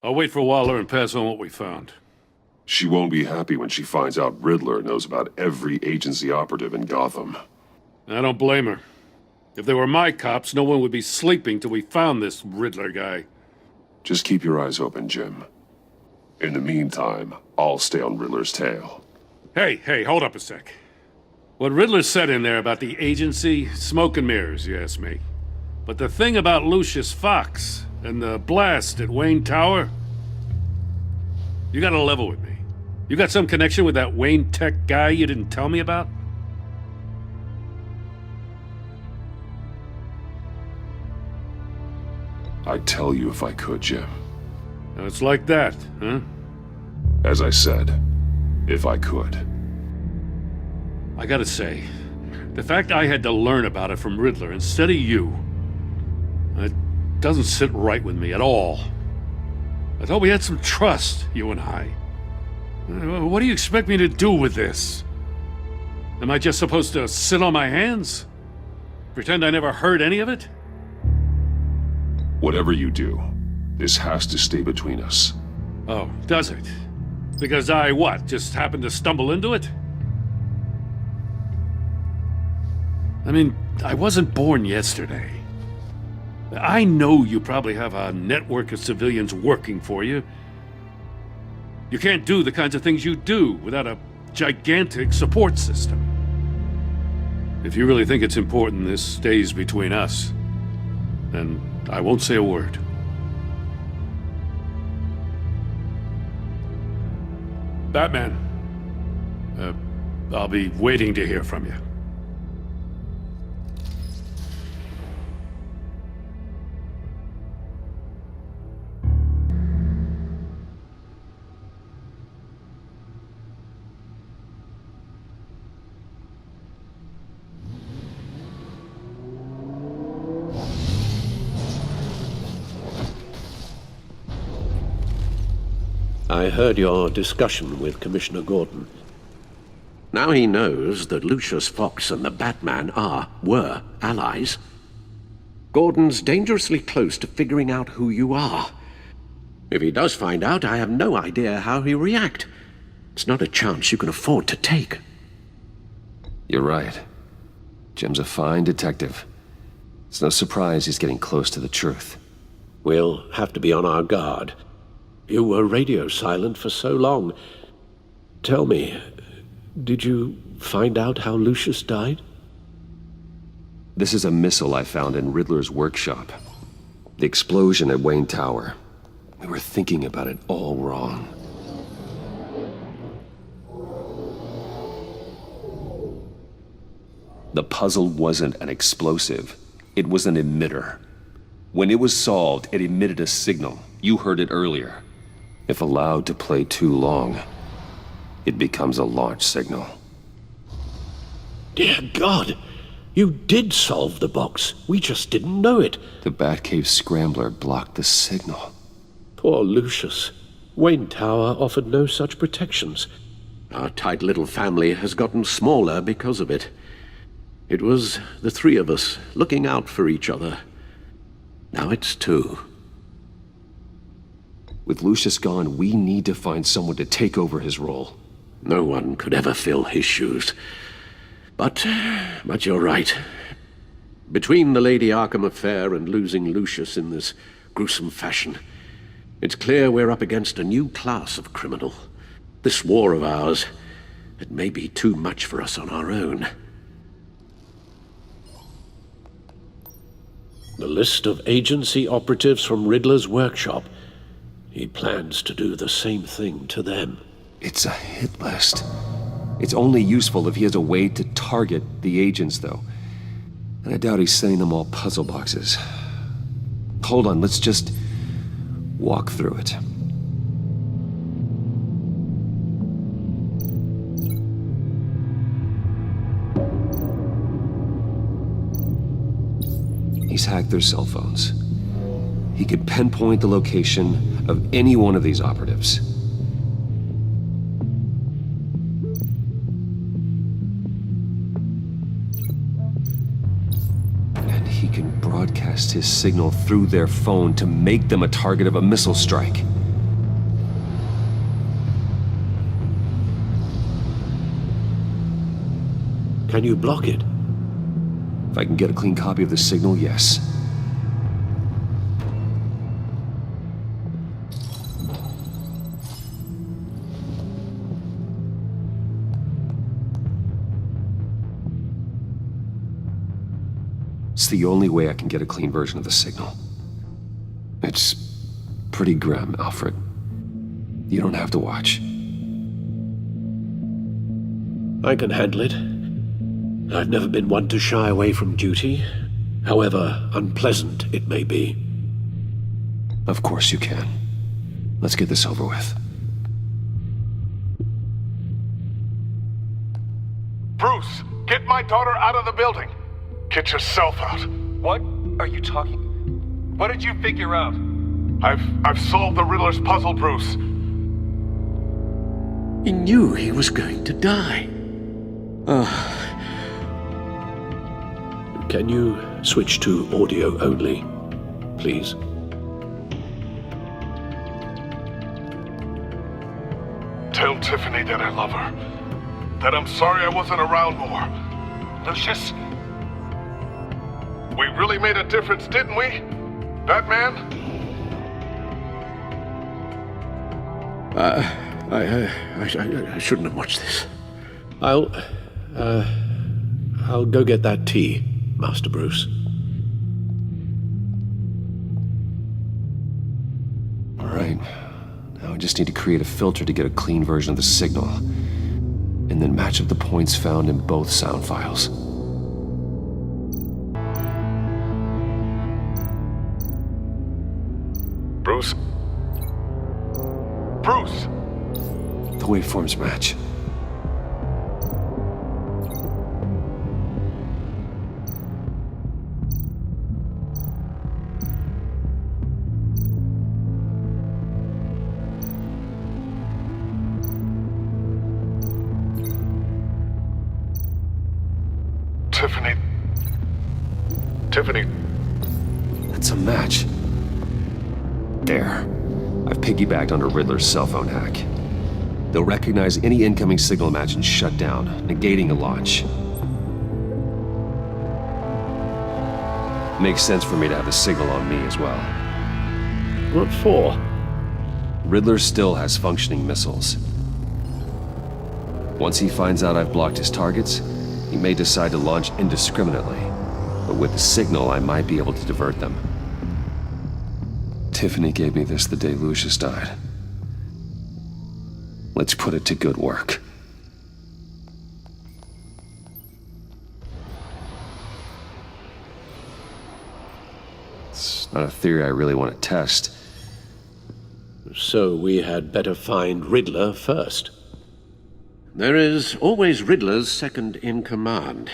I'll wait for Waller and pass on what we found. She won't be happy when she finds out Riddler knows about every agency operative in Gotham. I don't blame her. If they were my cops, no one would be sleeping till we found this Riddler guy. Just keep your eyes open, Jim. In the meantime, I'll stay on Riddler's tail. Hey, hold up a sec. What Riddler said in there about the agency, smoke and mirrors, you ask me. But the thing about Lucius Fox and the blast at Wayne Tower, you gotta level with me. You got some connection with that Wayne Tech guy you didn't tell me about? I'd tell you if I could, Jim. Now it's like that, huh? As I said, if I could. I gotta say, the fact I had to learn about it from Riddler instead of you, it doesn't sit right with me at all. I thought we had some trust, you and I. What do you expect me to do with this? Am I just supposed to sit on my hands? Pretend I never heard any of it? Whatever you do, this has to stay between us. Oh, does it? Because I, what, just happened to stumble into it? I mean, I wasn't born yesterday. I know you probably have a network of civilians working for you. You can't do the kinds of things you do without a gigantic support system. If you really think it's important this stays between us, then I won't say a word. Batman, I'll be waiting to hear from you. I heard your discussion with Commissioner Gordon. Now he knows that Lucius Fox and the Batman were allies. Gordon's dangerously close to figuring out who you are. If he does find out, I have no idea how he'll react. It's not a chance you can afford to take. You're right. Jim's a fine detective. It's no surprise he's getting close to the truth. We'll have to be on our guard. You were radio silent for so long. Tell me, did you find out how Lucius died? This is a missile I found in Riddler's workshop. The explosion at Wayne Tower. We were thinking about it all wrong. The puzzle wasn't an explosive. It was an emitter. When it was solved, it emitted a signal. You heard it earlier. If allowed to play too long, it becomes a launch signal. Dear God! You did solve the box. We just didn't know it. The Batcave scrambler blocked the signal. Poor Lucius. Wayne Tower offered no such protections. Our tight little family has gotten smaller because of it. It was the three of us looking out for each other. Now it's two. With Lucius gone, we need to find someone to take over his role. No one could ever fill his shoes. But you're right. Between the Lady Arkham affair and losing Lucius in this gruesome fashion, it's clear we're up against a new class of criminal. This war of ours, it may be too much for us on our own. The list of agency operatives from Riddler's workshop. He plans to do the same thing to them. It's a hit list. It's only useful if he has a way to target the agents, though. And I doubt he's sending them all puzzle boxes. Hold on, let's just walk through it. He's hacked their cell phones. He could pinpoint the location of any one of these operatives. And he can broadcast his signal through their phone to make them a target of a missile strike. Can you block it? If I can get a clean copy of the signal, yes. It's the only way I can get a clean version of the signal. It's pretty grim, Alfred. You don't have to watch. I can handle it. I've never been one to shy away from duty, however unpleasant it may be. Of course you can. Let's get this over with. Bruce, get my daughter out of the building. Get yourself out. What are you talking? What did you figure out? I've solved the Riddler's puzzle, Bruce. He knew he was going to die. Can you switch to audio only, please? Tell Tiffany that I love her. That I'm sorry I wasn't around more. Lucius? We really made a difference, didn't we? Batman? I shouldn't have watched this. I'll go get that tea, Master Bruce. All right. Now I just need to create a filter to get a clean version of the signal, and then match up the points found in both sound files. Bruce? Bruce! The waveforms match. Tiffany. That's a match. There. I've piggybacked onto Riddler's cell phone hack. They'll recognize any incoming signal match and shut down, negating a launch. Makes sense for me to have the signal on me as well. What for? Riddler still has functioning missiles. Once he finds out I've blocked his targets, he may decide to launch indiscriminately. But with the signal, I might be able to divert them. Tiffany gave me this the day Lucius died. Let's put it to good work. It's not a theory I really want to test. So we had better find Riddler first. There is always Riddler's second in command.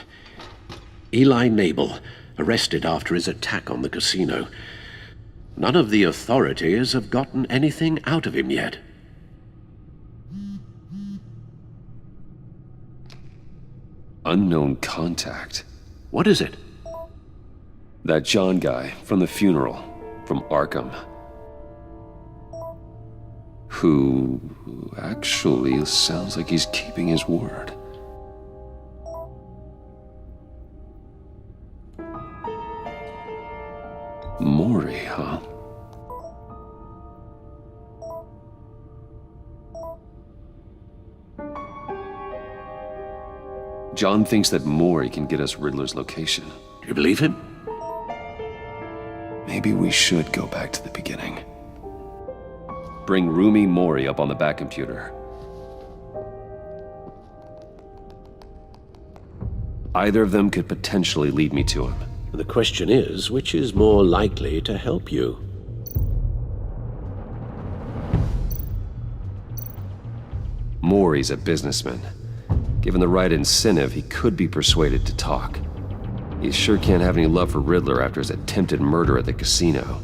Eli Nabel, arrested after his attack on the casino. None of the authorities have gotten anything out of him yet. Unknown contact. What is it? That John guy from the funeral, from Arkham. Who actually sounds like he's keeping his word. Maury, huh? John thinks that Maury can get us Riddler's location. Do you believe him? Maybe we should go back to the beginning. Bring Roomy Maury up on the back computer. Either of them could potentially lead me to him. The question is, which is more likely to help you? Maury's a businessman. Given the right incentive, he could be persuaded to talk. He sure can't have any love for Riddler after his attempted murder at the casino.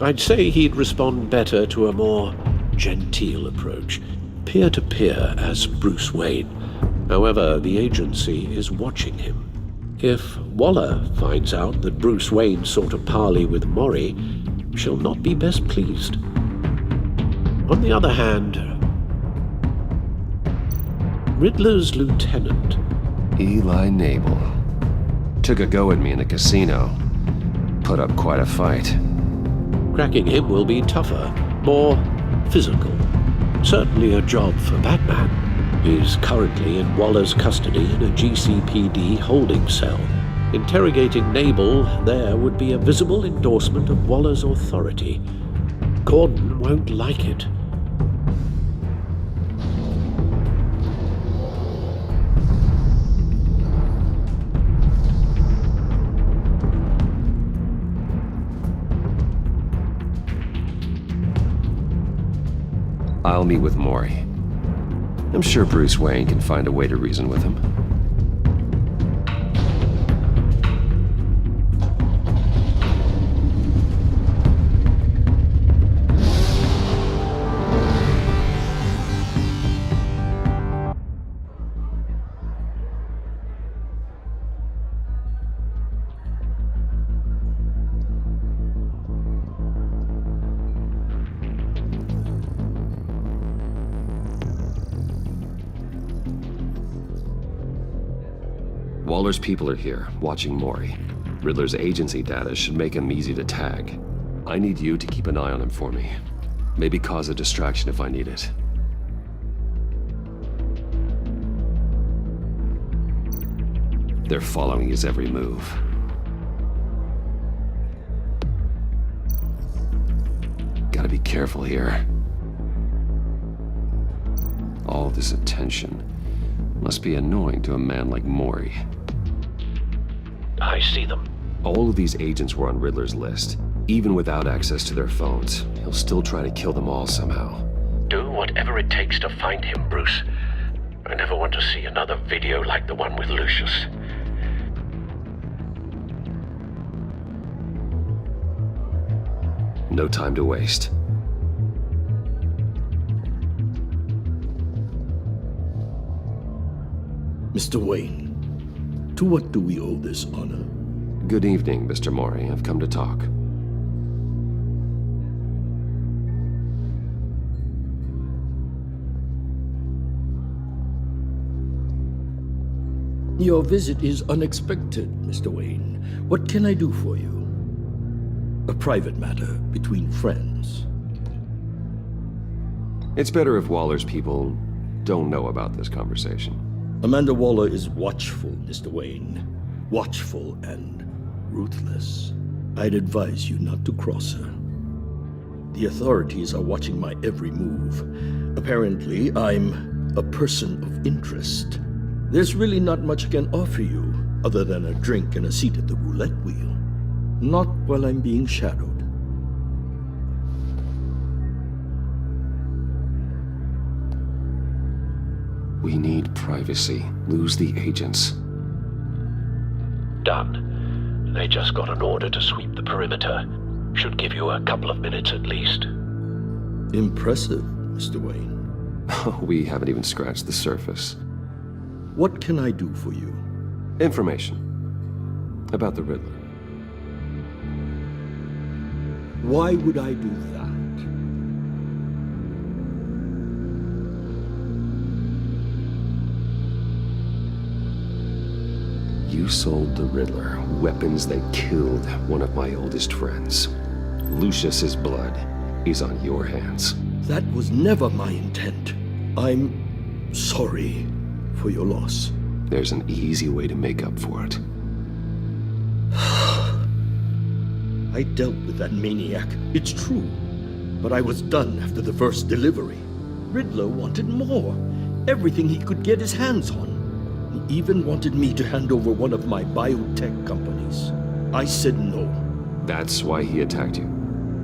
I'd say he'd respond better to a more genteel approach, peer-to-peer as Bruce Wayne. However, the agency is watching him. If Waller finds out that Bruce Wayne sought a parley with Maury, she'll not be best pleased. On the other hand, Riddler's lieutenant, Eli Nabel. Took a go at me in a casino. Put up quite a fight. Cracking him will be tougher, more physical. Certainly a job for Batman. He's currently in Waller's custody in a GCPD holding cell. Interrogating Nabel there would be a visible endorsement of Waller's authority. Gordon won't like it. I'll meet with Maury. I'm sure Bruce Wayne can find a way to reason with him. Waller's people are here, watching Maury. Riddler's agency data should make him easy to tag. I need you to keep an eye on him for me. Maybe cause a distraction if I need it. They're following his every move. Gotta be careful here. All this attention must be annoying to a man like Maury. I see them. All of these agents were on Riddler's list. Even without access to their phones, he'll still try to kill them all somehow. Do whatever it takes to find him, Bruce. I never want to see another video like the one with Lucius. No time to waste. Mr. Wayne, to what do we owe this honor? Good evening, Mr. Maury. I've come to talk. Your visit is unexpected, Mr. Wayne. What can I do for you? A private matter between friends. It's better if Waller's people don't know about this conversation. Amanda Waller is watchful, Mr. Wayne. Watchful and ruthless. I'd advise you not to cross her. The authorities are watching my every move. Apparently, I'm a person of interest. There's really not much I can offer you, other than a drink and a seat at the roulette wheel. Not while I'm being shadowed. We need privacy. Lose the agents. Done. They just got an order to sweep the perimeter. Should give you a couple of minutes at least. Impressive, Mr. Wayne. We haven't even scratched the surface. What can I do for you? Information about the Riddler. Why would I do that? You sold the Riddler weapons that killed one of my oldest friends. Lucius's blood is on your hands. That was never my intent. I'm sorry for your loss. There's an easy way to make up for it. I dealt with that maniac, it's true. But I was done after the first delivery. Riddler wanted more. Everything he could get his hands on. He even wanted me to hand over one of my biotech companies. I said no. That's why he attacked you.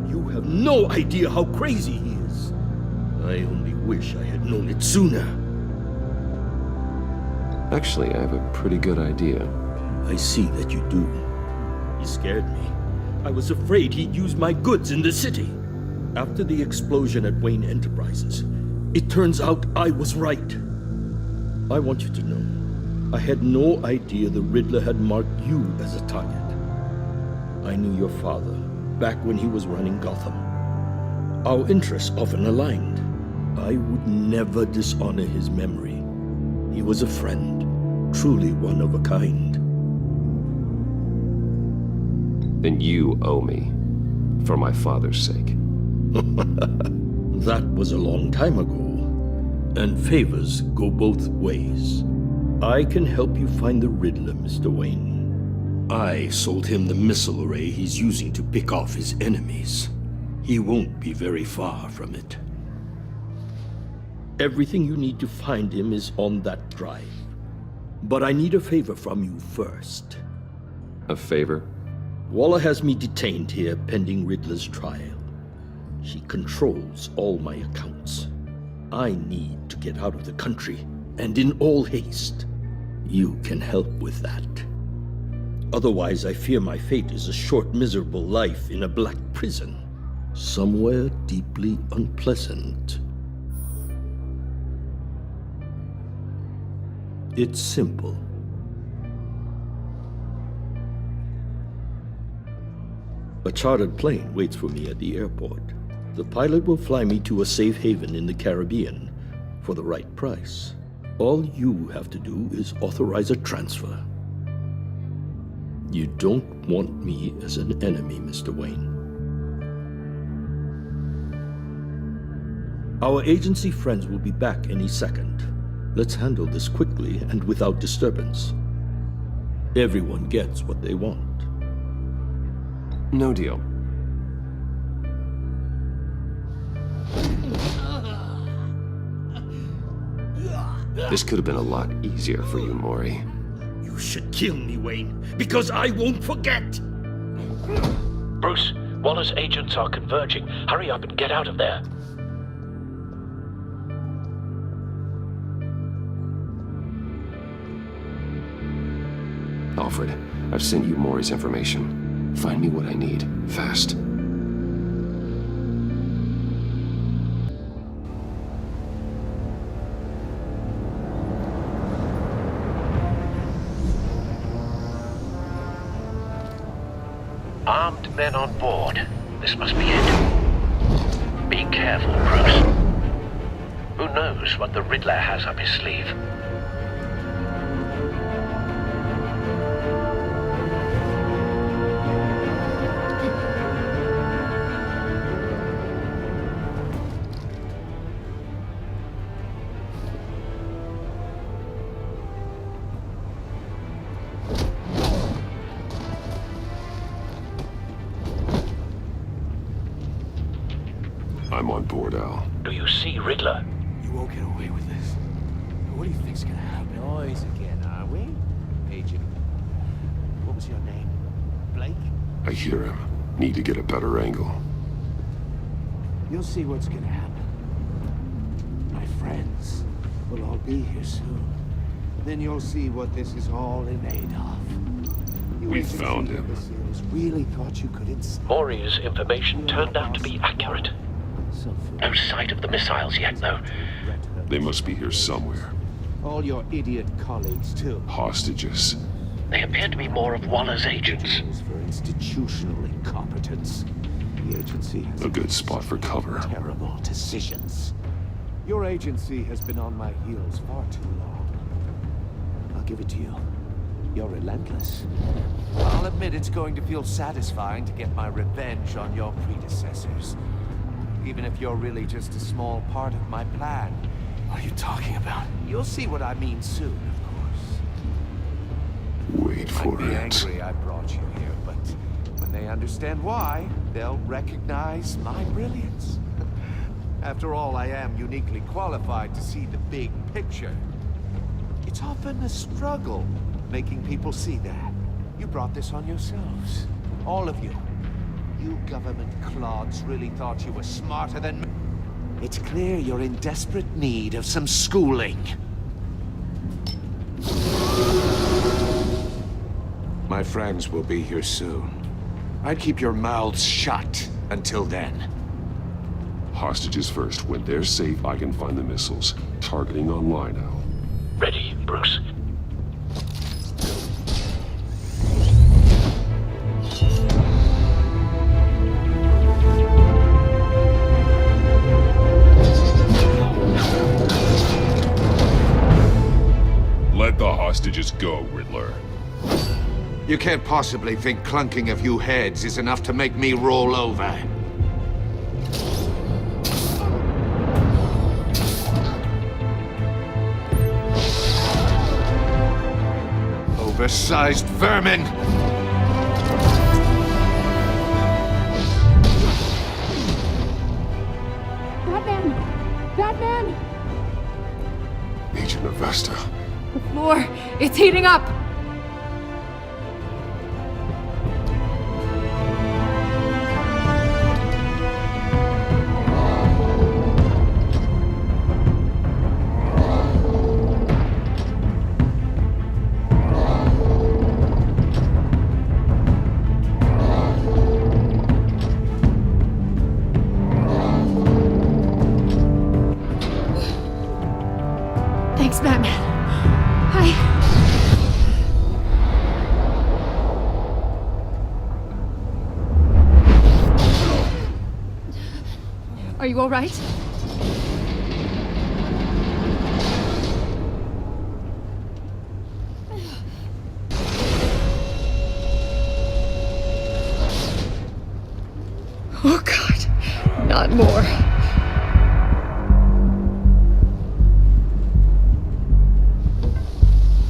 You have no idea how crazy he is. I only wish I had known it sooner. Actually, I have a pretty good idea. I see that you do. He scared me. I was afraid he'd use my goods in the city. After the explosion at Wayne Enterprises, it turns out I was right. I want you to know, I had no idea the Riddler had marked you as a target. I knew your father back when he was running Gotham. Our interests often aligned. I would never dishonor his memory. He was a friend. truly one of a kind. Then you owe me, for my father's sake. That was a long time ago, and favors go both ways. I can help you find the Riddler, Mr. Wayne. I sold him the missile array he's using to pick off his enemies. He won't be very far from it. Everything you need to find him is on that drive. But I need a favor from you first. A favor? Waller has me detained here pending Riddler's trial. She controls all my accounts. I need to get out of the country, and in all haste. You can help with that. Otherwise, I fear my fate is a short, miserable life in a black prison, somewhere deeply unpleasant. It's simple. A chartered plane waits for me at the airport. The pilot will fly me to a safe haven in the Caribbean for the right price. All you have to do is authorize a transfer. You don't want me as an enemy, Mr. Wayne. Our agency friends will be back any second. Let's handle this quickly and without disturbance. Everyone gets what they want. No deal. This could have been a lot easier for you, Maury. You should kill me, Wayne, because I won't forget! Bruce, Waller's agents are converging. Hurry up and get out of there. Alfred, I've sent you Maury's information. Find me what I need, fast. Armed men on board. This must be it. Be careful, Bruce. Who knows what the Riddler has up his sleeve? I'm on board, Al. Do you see Riddler? You won't get away with this. What do you think's gonna happen? Noise again, are we? Agent. What was your name? Blake? I hear him. Need to get a better angle. You'll see what's gonna happen. My friends will all be here soon. Then you'll see what this is all made of. You We agency found him. imbeciles really thought you could Maury's information turned out to be accurate. No sight of the missiles yet, though. They must be here somewhere. All your idiot colleagues, too. Hostages. They appear to be more of Waller's agents. For institutional incompetence. The agency has A good spot for cover. terrible decisions. Your agency has been on my heels far too long. I'll give it to you. You're relentless. I'll admit it's going to feel satisfying to get my revenge on your predecessors. Even if you're really just a small part of my plan. What are you talking about? You'll see what I mean soon, of course. Wait Might for be it. angry I brought you here, but when they understand why, they'll recognize my brilliance. After all, I am uniquely qualified to see the big picture. It's often a struggle making people see that. You brought this on yourselves. All of you. You government clods really thought you were smarter than me. It's clear you're in desperate need of some schooling. My friends will be here soon. I'd keep your mouths shut until then. Hostages first. When they're safe, I can find the missiles. Targeting online, Al. Ready, Bruce. Let the hostages go, Riddler. You can't possibly think clunking a few heads is enough to make me roll over. Oversized vermin! Batman! Batman! Agent Avesta. The floor, it's heating up! Thanks, Batman. Are you all right? Oh, God. Not more.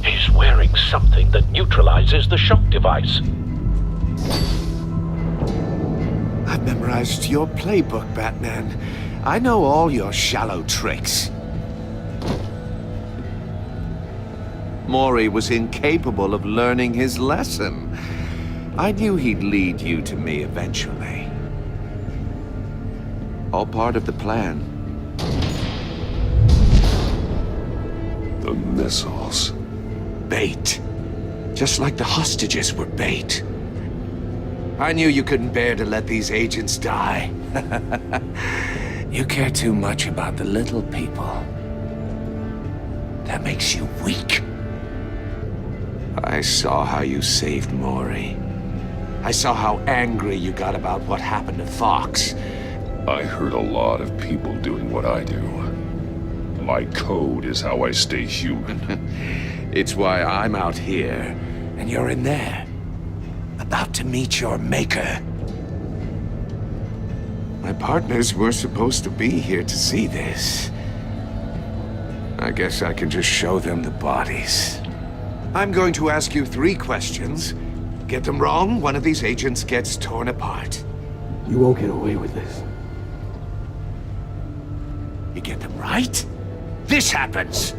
He's wearing something that neutralizes the shock device. I've memorized your playbook, Batman. I know all your shallow tricks. Mori was incapable of learning his lesson. I knew he'd lead you to me eventually. All part of the plan. The missiles. Bait. Just like the hostages were bait. I knew you couldn't bear to let these agents die. You care too much about the little people. That makes you weak. I saw how you saved Mori. I saw how angry you got about what happened to Fox. I heard a lot of people doing what I do. My code is how I stay human. It's why I'm out here, and you're in there. About to meet your maker. My partners were supposed to be here to see this. I guess I can just show them the bodies. I'm going to ask you 3 questions. Get them wrong, one of these agents gets torn apart. You won't get away with this. You get them right, this happens!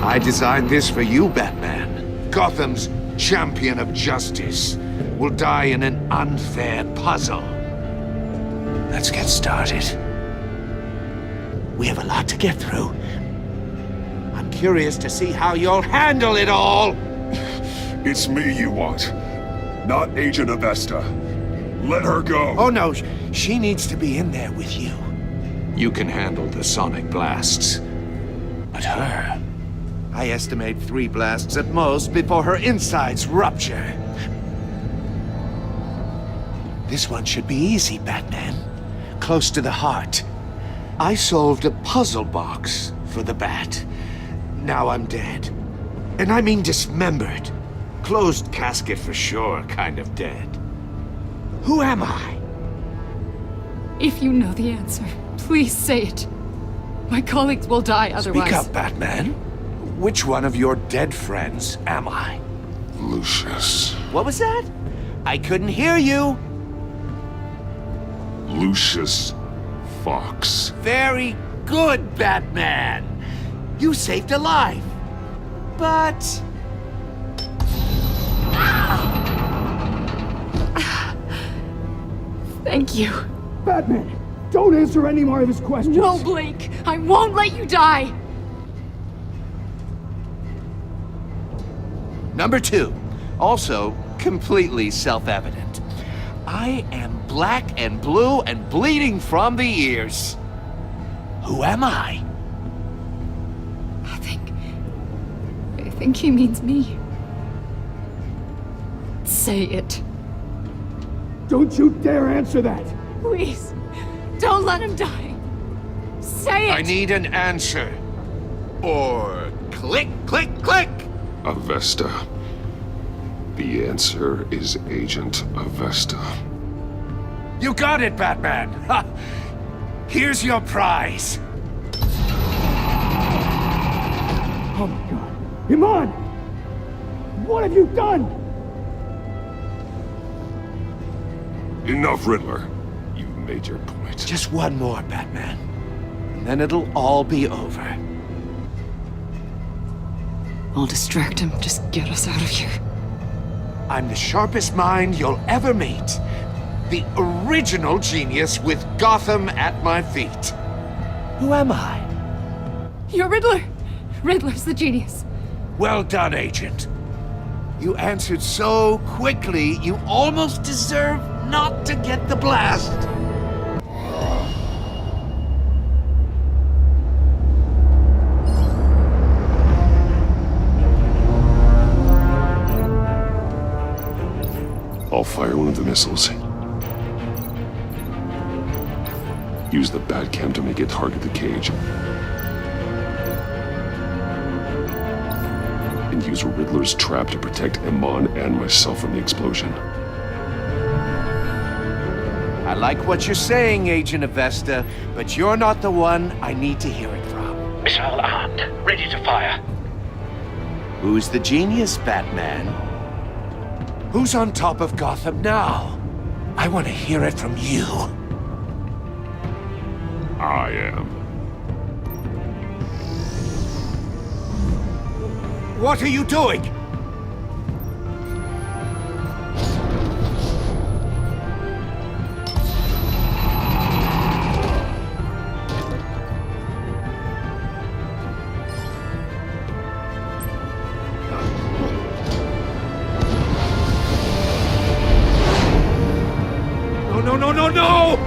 I designed this for you, Batman. Gotham's champion of justice will die in an unfair puzzle. Let's get started. We have a lot to get through. I'm curious to see how you'll handle it all. It's me you want, not Agent Avesta. Let her go. Oh no, she needs to be in there with you. You can handle the sonic blasts. But her... I estimate 3 blasts at most before her insides rupture. This one should be easy, Batman. Close to the heart. I solved a puzzle box for the Bat. Now I'm dead. And I mean dismembered. Closed casket for sure, kind of dead. Who am I? If you know the answer, please say it. My colleagues will die otherwise. Speak up, Batman. Which one of your dead friends am I? Lucius. What was that? I couldn't hear you. Lucius Fox. Very good, Batman. You saved a life. But... Thank you. Batman, don't answer any more of his questions. No, Blake! I won't let you die! Number 2, also completely self-evident. I am black and blue and bleeding from the ears. Who am I? I think he means me. Say it. Don't you dare answer that! Please, don't let him die. Say it! I need an answer. Or click, click, click! Avesta. The answer is Agent Avesta. You got it, Batman! Ha! Here's your prize. Oh my god. Iman! What have you done? Enough, Riddler. You've made your point. Just one more, Batman. And then it'll all be over. I'll distract him. Just get us out of here. I'm the sharpest mind you'll ever meet. The original genius with Gotham at my feet. Who am I? You're Riddler! Riddler's the genius. Well done, Agent. You answered so quickly, you almost deserve not to get the blast. I'll fire one of the missiles. Use the Batcam to make it target the cage. And use Riddler's trap to protect Iman and myself from the explosion. I like what you're saying, Agent Avesta, but you're not the one I need to hear it from. Missile armed, ready to fire. Who's the genius, Batman? Who's on top of Gotham now? I want to hear it from you. I am. What are you doing? No, no, no, no!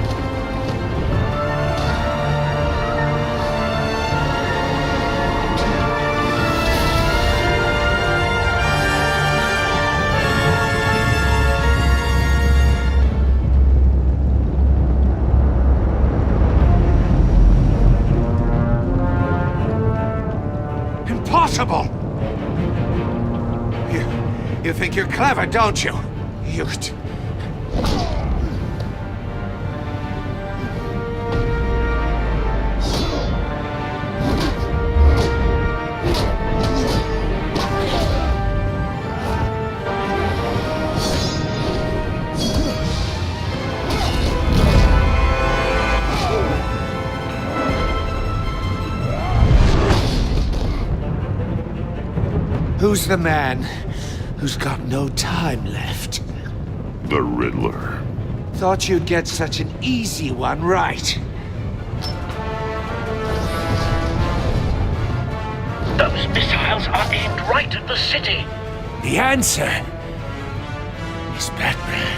Impossible! You think you're clever, don't you? Who's the man who's got no time left? The Riddler. Thought you'd get such an easy one right. Those missiles are aimed right at the city. The answer is Batman.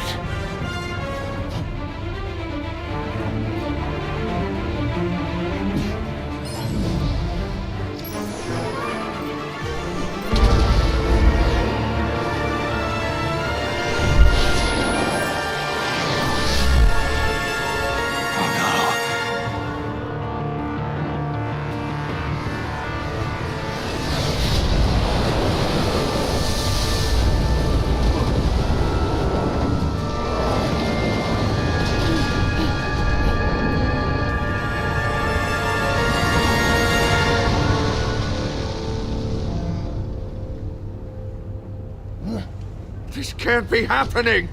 This can't be happening!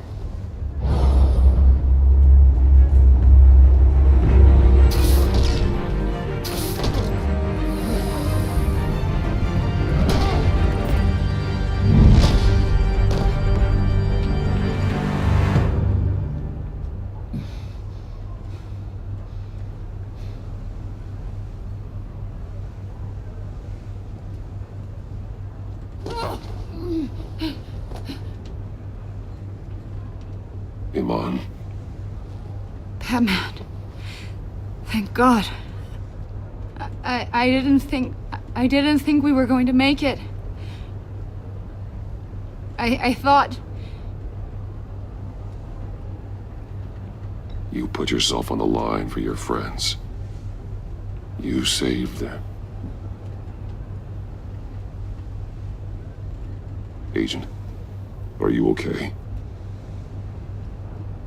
Iman. Batman. Thank God. I didn't think we were going to make it. I thought... You put yourself on the line for your friends. You saved them. Agent, are you okay?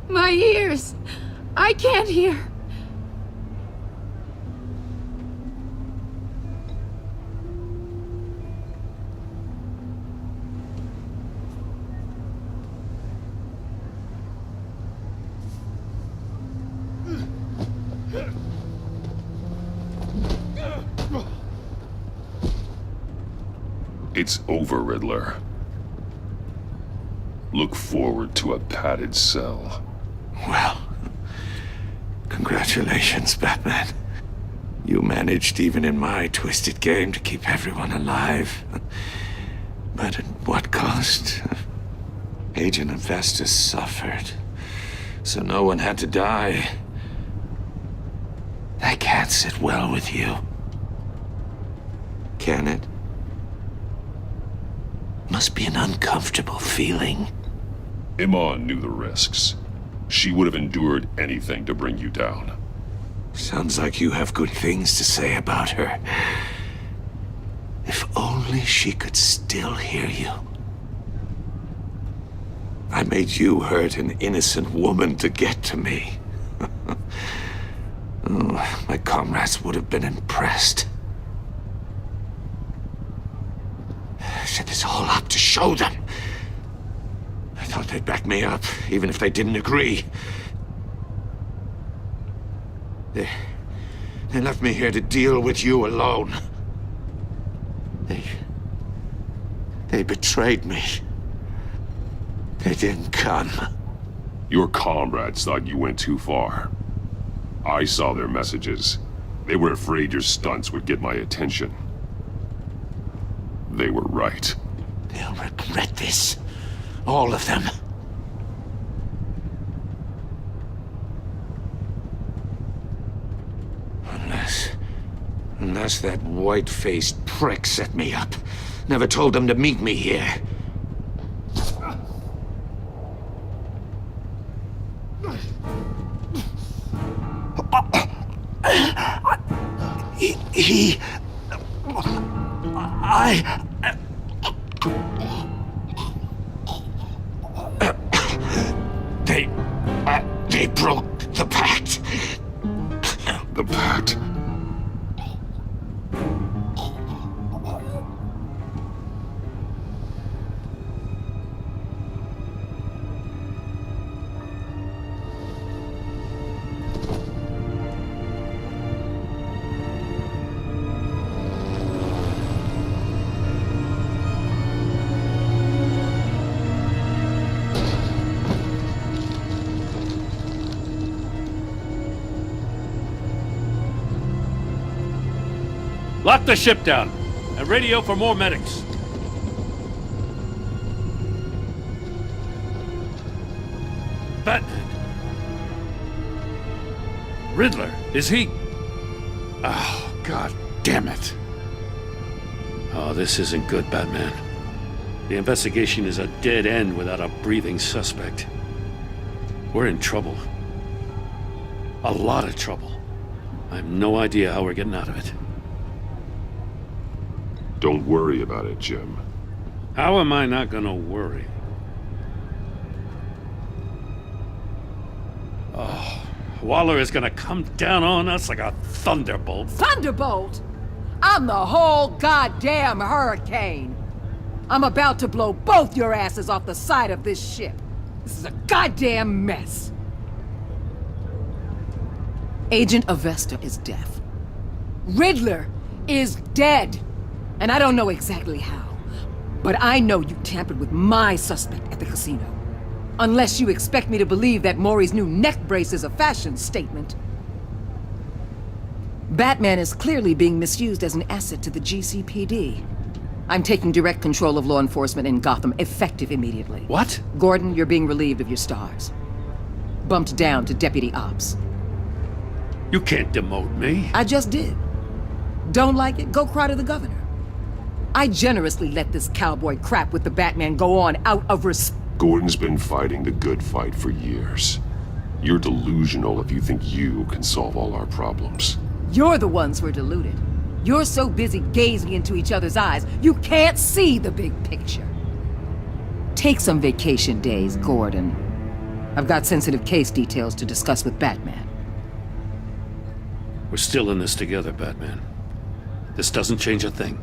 My ears! I can't hear! It's over, Riddler. Look forward to a padded cell. Well, congratulations, Batman. You managed, even in my twisted game, to keep everyone alive. But at what cost? Agent Investus suffered, so no one had to die. That can't sit well with you. Can it? Must be an uncomfortable feeling. Iman knew the risks. She would have endured anything to bring you down. Sounds like you have good things to say about her. If only she could still hear you. I made you hurt an innocent woman to get to me. Oh, my comrades would have been impressed. I set this all up to show them. I thought they'd back me up, even if they didn't agree. They left me here to deal with you alone. They betrayed me. They didn't come. Your comrades thought you went too far. I saw their messages. They were afraid your stunts would get my attention. They were right. They'll regret this. All of them. Unless that white-faced prick set me up. Never told them to meet me here. They broke the pact. The pact? Lock the ship down and radio for more medics. Batman. Riddler, is he? Oh, God damn it. Oh, this isn't good, Batman. The investigation is a dead end without a breathing suspect. We're in trouble. A lot of trouble. I have no idea how we're getting out of it. Don't worry about it, Jim. How am I not gonna worry? Oh, Waller is gonna come down on us like a thunderbolt. Thunderbolt? I'm the whole goddamn hurricane. I'm about to blow both your asses off the side of this ship. This is a goddamn mess. Agent Avesta is deaf. Riddler is dead. And I don't know exactly how, but I know you tampered with my suspect at the casino. Unless you expect me to believe that Maury's new neck brace is a fashion statement. Batman is clearly being misused as an asset to the GCPD. I'm taking direct control of law enforcement in Gotham, effective immediately. What? Gordon, you're being relieved of your stars. Bumped down to Deputy Ops. You can't demote me. I just did. Don't like it? Go cry to the governor. I generously let this cowboy crap with the Batman go on out of respect. Gordon's been fighting the good fight for years. You're delusional if you think you can solve all our problems. You're the ones who are deluded. You're so busy gazing into each other's eyes, you can't see the big picture. Take some vacation days, Gordon. I've got sensitive case details to discuss with Batman. We're still in this together, Batman. This doesn't change a thing.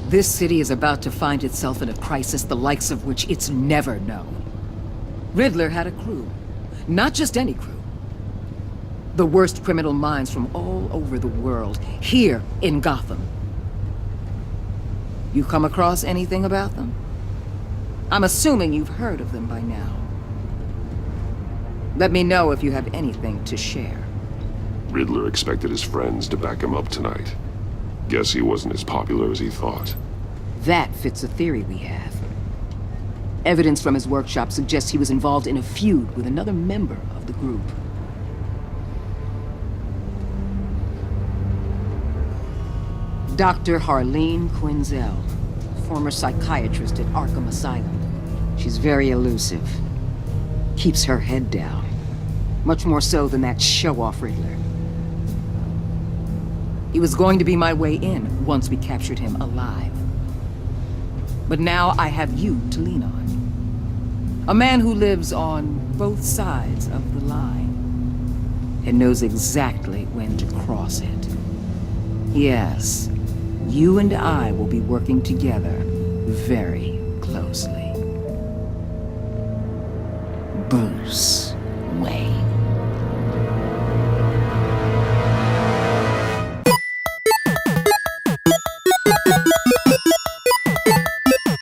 This city is about to find itself in a crisis the likes of which it's never known. Riddler had a crew. Not just any crew. The worst criminal minds from all over the world, here in Gotham. You come across anything about them? I'm assuming you've heard of them by now. Let me know if you have anything to share. Riddler expected his friends to back him up tonight. Guess he wasn't as popular as he thought. That fits a theory we have. Evidence from his workshop suggests he was involved in a feud with another member of the group. Dr. Harleen Quinzel, former psychiatrist at Arkham Asylum. She's very elusive. Keeps her head down. Much more so than that show-off Riddler. He was going to be my way in once we captured him alive. But now I have you to lean on. A man who lives on both sides of the line and knows exactly when to cross it. Yes, you and I will be working together very closely. Bruce.